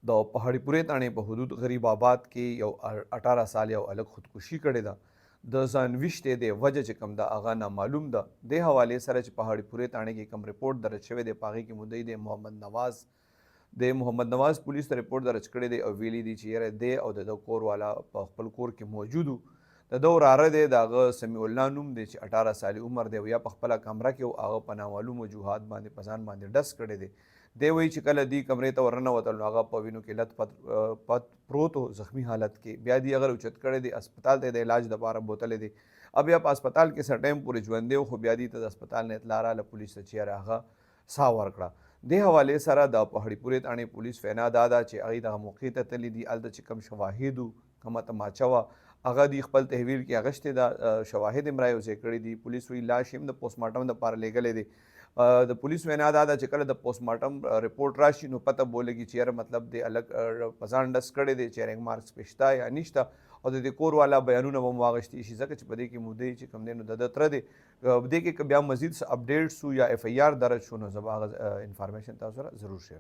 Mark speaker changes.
Speaker 1: د پهاړي پورې تاڼې په حدود غریب آباد کې یو 18 سال یو هلک خودکشي کړې ده د ځان ویشتې د وجه چې کوم ده هغه نامعلوم ده د حوالې سره چې پهاړي پورې تاڼې کې کوم رپورټ درج شوی دی په هغې کې مدعي دی محمد نواز پولیس ته رپورټ درج کړی دی او ویلي دي چې یاره دی او د کور والا په خپل کور کې موجود وو د ده وراره دی د هغه سمیع الله نوم دی چې 18 سالي عمر دی او یا په خپله کمره کې و هغه په نامعلوم وجوهات باندې په ځان باندې ډس کړی دی دی وایي چې کله دې کمرې ته ورننوتل نو هغه په وینو کې لت پت پروت و زخمی حالت کې بیا دې هغه اوچت کړی دی اسپتال ته د علاج دپاره بوتلی دی اب بیا په اسپتال کې څه ټایم پورې ژوندی و خو بیا دې ته د اسپتال نه اطلاع راغله پولیس ته چې یاره هغه ساه ورکړه دې حوالې سره د پهاړي پورې تاڼې پولیس وینا دا ده چې هغوی دغه موقع ته تللي دي هلته چې کوم شواهد وو کومه تماچه وه هغه دوی خپل تحویل کې اغوښتې ده شواهد یې یوځای کړي دي پولیس وایي لاش یې هم د پوسټ مارټم دپاره لیږلی دی د پولیس وینا دا ده چې کله د پوسټ مارټم رپورټ راشي نو پته به ولګي چې یاره مطلب د هلک په ځان ډس کړی دی چې رنګ مارکس پې شته یا نشته او د دې کور والا بیانونه به هم واخیستي شي ځکه چې په دې کې مدعي چې کوم دی نو د ده تره دی په دې کې که بیا مزید څه اپډیټس یا اف آی آر درج شو نو زه به هغه انفارمیشن تاسو سره ضرور شیر